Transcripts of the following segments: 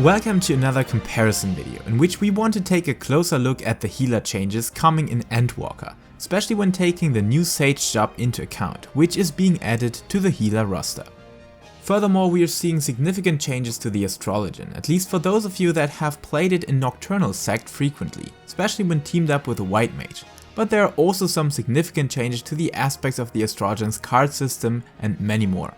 Welcome to another comparison video in which we want to take a closer look at the healer changes coming in Endwalker, especially when taking the new Sage job into account, which is being added to the healer roster. Furthermore, we are seeing significant changes to the Astrologian, at least for those of you that have played it in Nocturnal Sect frequently, especially when teamed up with a White Mage. But there are also some significant changes to the aspects of the Astrologian's card system and many more.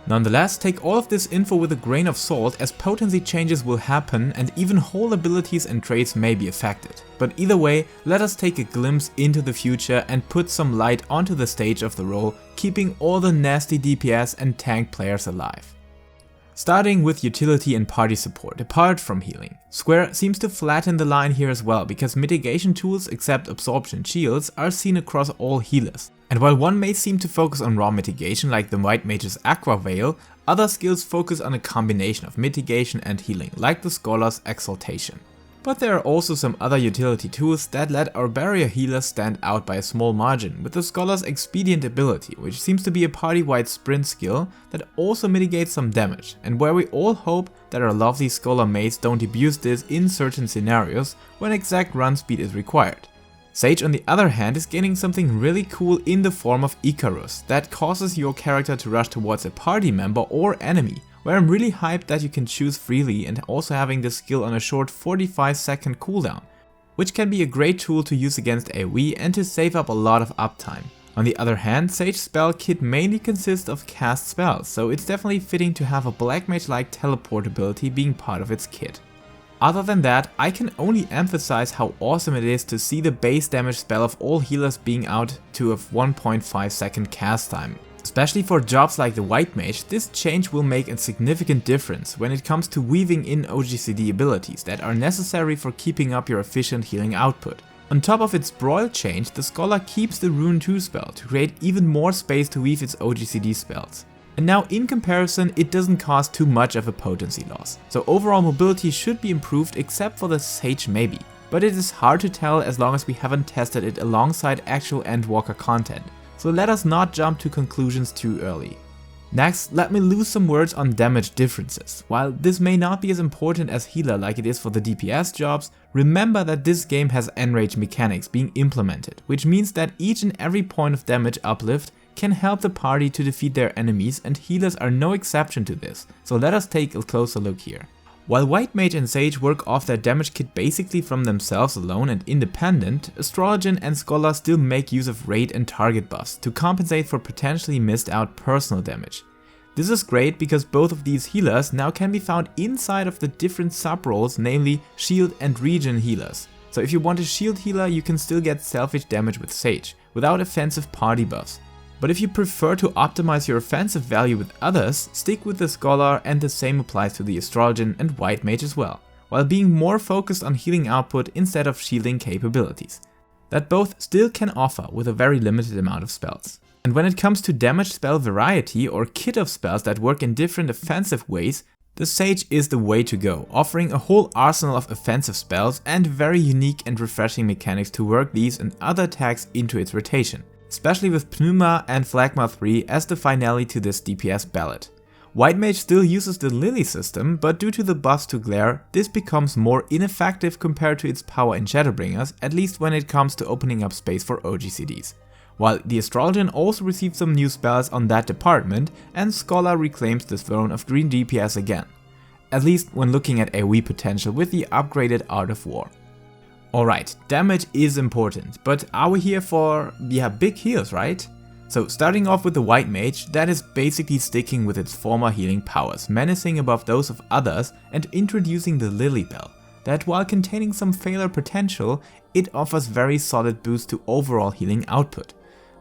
Nonetheless, take all of this info with a grain of salt, as potency changes will happen and even whole abilities and traits may be affected. But either way, let us take a glimpse into the future and put some light onto the stage of the role, keeping all the nasty DPS and tank players alive. Starting with utility and party support, apart from healing. Square seems to flatten the line here as well, because mitigation tools except absorption shields are seen across all healers. And while one may seem to focus on raw mitigation like the White Mage's Aqua Veil, other skills focus on a combination of mitigation and healing, like the Scholar's Exaltation. But there are also some other utility tools that let our barrier healers stand out by a small margin, with the Scholar's Expedient ability, which seems to be a party-wide sprint skill that also mitigates some damage, and where we all hope that our lovely Scholar mates don't abuse this in certain scenarios when exact run speed is required. Sage, on the other hand, is gaining something really cool in the form of Icarus that causes your character to rush towards a party member or enemy, where I'm really hyped that you can choose freely and also having this skill on a short 45-second cooldown, which can be a great tool to use against AoE and to save up a lot of uptime. On the other hand, Sage's spell kit mainly consists of cast spells, so it's definitely fitting to have a Black Mage-like teleport ability being part of its kit. Other than that, I can only emphasize how awesome it is to see the base damage spell of all healers being out to a 1.5 second cast time. Especially for jobs like the White Mage, this change will make a significant difference when it comes to weaving in OGCD abilities that are necessary for keeping up your efficient healing output. On top of its broil change, the Scholar keeps the Rune 2 spell to create even more space to weave its OGCD spells. And now in comparison, it doesn't cause too much of a potency loss, so overall mobility should be improved except for the Sage maybe, but it is hard to tell as long as we haven't tested it alongside actual Endwalker content, so let us not jump to conclusions too early. Next, let me lose some words on damage differences. While this may not be as important as healer like it is for the DPS jobs, remember that this game has enrage mechanics being implemented, which means that each and every point of damage uplift can help the party to defeat their enemies, and healers are no exception to this, so let us take a closer look here. While White Mage and Sage work off their damage kit basically from themselves alone and independent, Astrologian and Scholar still make use of raid and target buffs to compensate for potentially missed out personal damage. This is great because both of these healers now can be found inside of the different sub-roles, namely shield and regen healers. So if you want a shield healer, you can still get selfish damage with Sage, without offensive party buffs. But if you prefer to optimize your offensive value with others, stick with the Scholar, and the same applies to the Astrologian and White Mage as well, while being more focused on healing output instead of shielding capabilities, that both still can offer with a very limited amount of spells. And when it comes to damage spell variety or kit of spells that work in different offensive ways, the Sage is the way to go, offering a whole arsenal of offensive spells and very unique and refreshing mechanics to work these and other attacks into its rotation, especially with Pneuma and Phlegma 3 as the finale to this DPS ballot. White Mage still uses the Lily system, but due to the buffs to Glare, this becomes more ineffective compared to its power in Shadowbringers, at least when it comes to opening up space for OGCDs. While the Astrologian also received some new spells on that department, and Scholar reclaims the throne of green DPS again, at least when looking at AoE potential with the upgraded Art of War. Alright, damage is important, but are we here for, big heals, right? So starting off with the White Mage, that is basically sticking with its former healing powers, menacing above those of others, and introducing the Lily Bell, that while containing some failure potential, it offers very solid boost to overall healing output.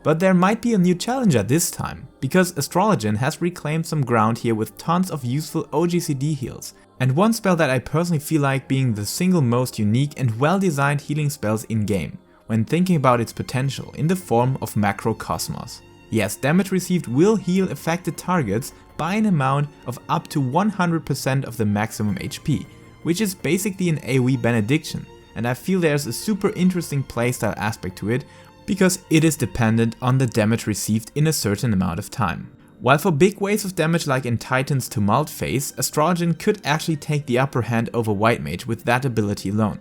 But there might be a new challenger this time, because Astrologian has reclaimed some ground here with tons of useful OGCD heals, and one spell that I personally feel like being the single most unique and well-designed healing spells in-game, when thinking about its potential in the form of Macrocosmos. Yes, damage received will heal affected targets by an amount of up to 100% of the maximum HP, which is basically an AoE benediction, and I feel there's a super interesting playstyle aspect to it, because it is dependent on the damage received in a certain amount of time. While for big waves of damage like in Titan's Tumult phase, Astrologian could actually take the upper hand over White Mage with that ability alone.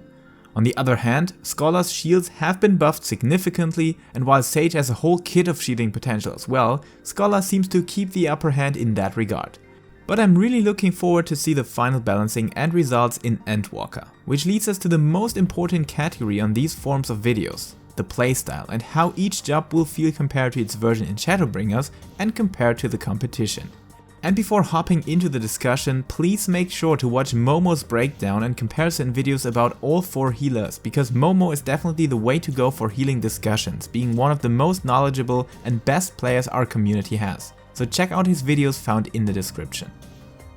On the other hand, Scholar's shields have been buffed significantly, and while Sage has a whole kit of shielding potential as well, Scholar seems to keep the upper hand in that regard. But I'm really looking forward to see the final balancing and results in Endwalker, which leads us to the most important category on these forms of videos, the playstyle and how each job will feel compared to its version in Shadowbringers and compared to the competition. And before hopping into the discussion, please make sure to watch Momo's breakdown and comparison videos about all 4 healers, because Momo is definitely the way to go for healing discussions, being one of the most knowledgeable and best players our community has. So check out his videos found in the description.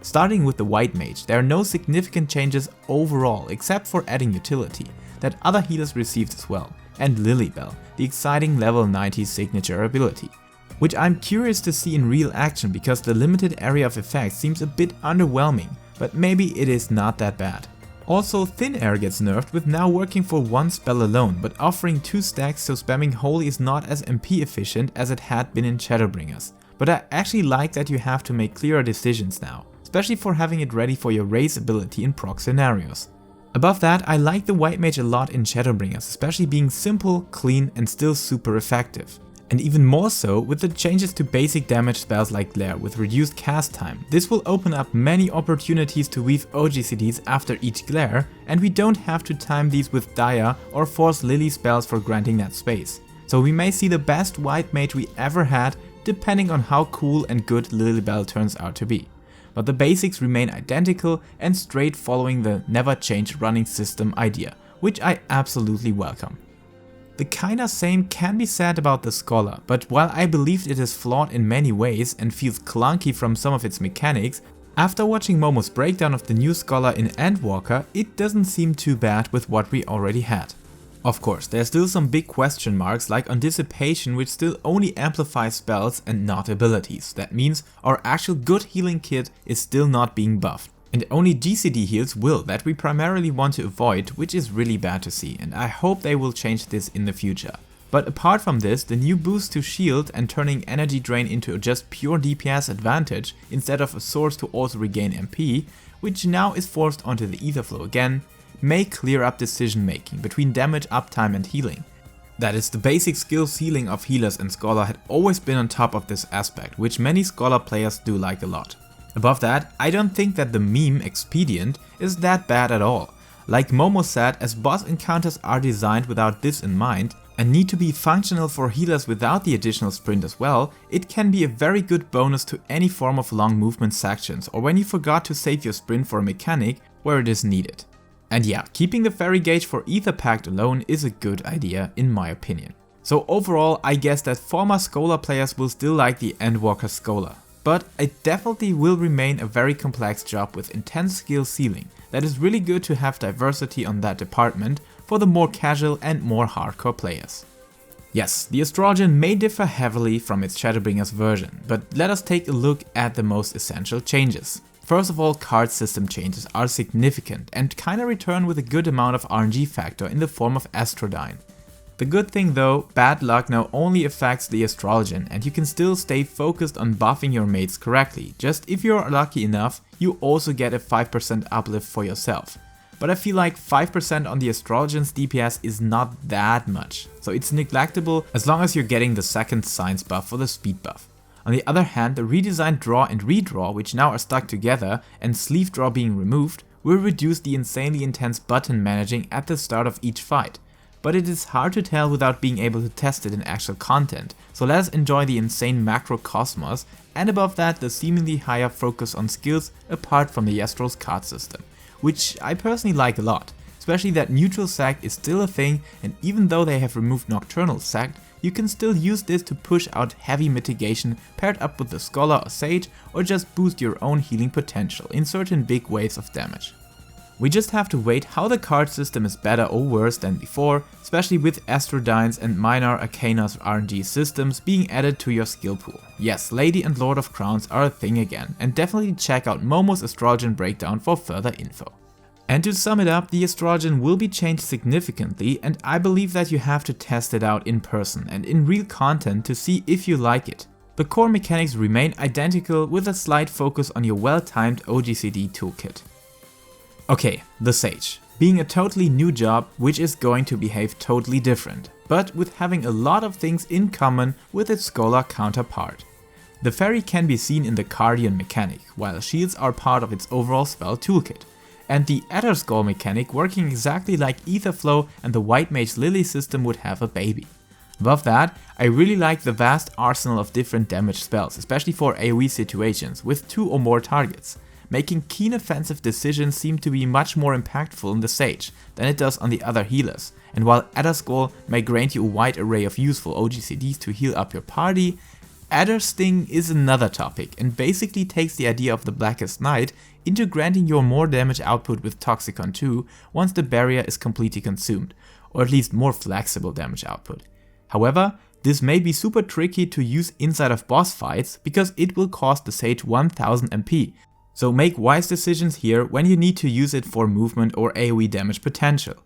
Starting with the White Mage, there are no significant changes overall except for adding utility that other healers received as well, and Lilybell, the exciting level 90 signature ability, which I'm curious to see in real action because the limited area of effects seems a bit underwhelming, but maybe it is not that bad. Also, Thin Air gets nerfed with now working for 1 spell alone, but offering 2 stacks, so spamming Holy is not as MP efficient as it had been in Shadowbringers. But I actually like that you have to make clearer decisions now, especially for having it ready for your raise ability in proc scenarios. Above that, I like the White Mage a lot in Shadowbringers, especially being simple, clean and still super effective. And even more so with the changes to basic damage spells like Glare with reduced cast time. This will open up many opportunities to weave OGCDs after each Glare, and we don't have to time these with Dia or force Lily spells for granting that space. So we may see the best White Mage we ever had, depending on how cool and good Lilybell turns out to be. But the basics remain identical and straight following the never change running system idea, which I absolutely welcome. The kinda same can be said about the Scholar, but while I believe it is flawed in many ways and feels clunky from some of its mechanics, after watching Momo's breakdown of the new Scholar in Endwalker, it doesn't seem too bad with what we already had. Of course, there's still some big question marks like on Dissipation, which still only amplifies spells and not abilities. That means our actual good healing kit is still not being buffed. And only GCD heals will, that we primarily want to avoid, which is really bad to see, and I hope they will change this in the future. But apart from this, the new boost to shield and turning energy drain into just pure DPS advantage instead of a source to also regain MP, which now is forced onto the ether flow again, may clear up decision making between damage, uptime and healing. That is, the basic skill ceiling of healers and Scholar had always been on top of this aspect, which many Scholar players do like a lot. Above that, I don't think that the meme Expedient is that bad at all. Like Momo said, as boss encounters are designed without this in mind and need to be functional for healers without the additional sprint as well, it can be a very good bonus to any form of long movement sections or when you forgot to save your sprint for a mechanic where it is needed. And yeah, keeping the Fairy Gauge for Ether Pact alone is a good idea in my opinion. So overall, I guess that former Scholar players will still like the Endwalker Scholar. But it definitely will remain a very complex job with intense skill ceiling that is really good to have diversity on that department for the more casual and more hardcore players. Yes, the Astrologian may differ heavily from its Shadowbringers version, but let us take a look at the most essential changes. First of all, card system changes are significant and kinda return with a good amount of RNG factor in the form of Astrologian. The good thing though, bad luck now only affects the Astrologian and you can still stay focused on buffing your mates correctly, just if you're lucky enough, you also get a 5% uplift for yourself. But I feel like 5% on the Astrologian's DPS is not that much, so it's neglectable as long as you're getting the second science buff for the speed buff. On the other hand, the redesigned draw and redraw, which now are stuck together, and sleeve draw being removed, will reduce the insanely intense button managing at the start of each fight. But it is hard to tell without being able to test it in actual content, so let us enjoy the insane macro cosmos, and above that the seemingly higher focus on skills apart from the Yestro's card system, which I personally like a lot, especially that neutral sack is still a thing, and even though they have removed nocturnal sack, you can still use this to push out heavy mitigation paired up with the Scholar or Sage, or just boost your own healing potential in certain big waves of damage. We just have to wait how the card system is better or worse than before, especially with Astrodine's and Minor Arcana's RNG systems being added to your skill pool. Yes, Lady and Lord of Crowns are a thing again, and definitely check out Momo's Astrologian breakdown for further info. And to sum it up, the Astrologian will be changed significantly, and I believe that you have to test it out in person and in real content to see if you like it. The core mechanics remain identical with a slight focus on your well-timed OGCD toolkit. Okay, the Sage. Being a totally new job which is going to behave totally different, but with having a lot of things in common with its Scholar counterpart. The Fairy can be seen in the Guardian mechanic, while shields are part of its overall spell toolkit, and the Adder Skull mechanic working exactly like Etherflow and the White Mage Lily system would have a baby. Above that, I really like the vast arsenal of different damage spells, especially for AoE situations with 2 or more targets, making keen offensive decisions seem to be much more impactful in the Sage than it does on the other healers, and while Adder Skull may grant you a wide array of useful OGCDs to heal up your party, Adder Sting is another topic and basically takes the idea of the Blackest Night into granting you more damage output with Toxicon 2 once the barrier is completely consumed, or at least more flexible damage output. However, this may be super tricky to use inside of boss fights because it will cost the Sage 1000 MP, so make wise decisions here when you need to use it for movement or AoE damage potential.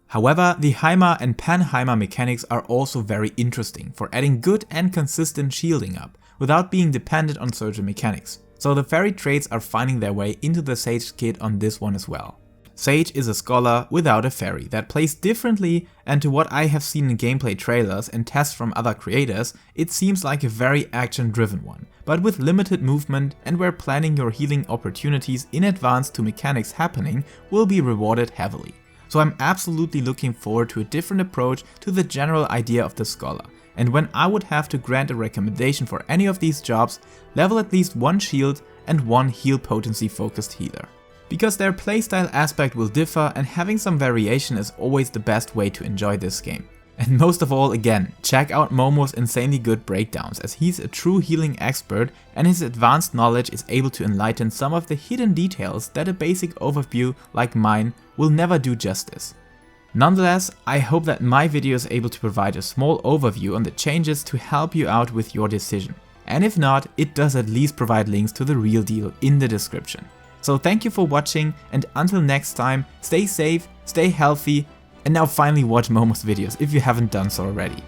However, the Heimer and Panheimer mechanics are also very interesting for adding good and consistent shielding up without being dependent on certain mechanics, so the Fairy traits are finding their way into the Sage kit on this one as well. Sage is a Scholar without a Fairy that plays differently, and to what I have seen in gameplay trailers and tests from other creators, it seems like a very action driven one, but with limited movement and where planning your healing opportunities in advance to mechanics happening will be rewarded heavily. So I'm absolutely looking forward to a different approach to the general idea of the Scholar, and when I would have to grant a recommendation for any of these jobs, level at least 1 shield and 1 heal potency focused healer. Because their playstyle aspect will differ and having some variation is always the best way to enjoy this game. And most of all, again, check out Momo's insanely good breakdowns, as he's a true healing expert and his advanced knowledge is able to enlighten some of the hidden details that a basic overview like mine will never do justice. Nonetheless, I hope that my video is able to provide a small overview on the changes to help you out with your decision. And if not, it does at least provide links to the real deal in the description. So thank you for watching, and until next time, stay safe, stay healthy, and now finally watch Momo's videos if you haven't done so already.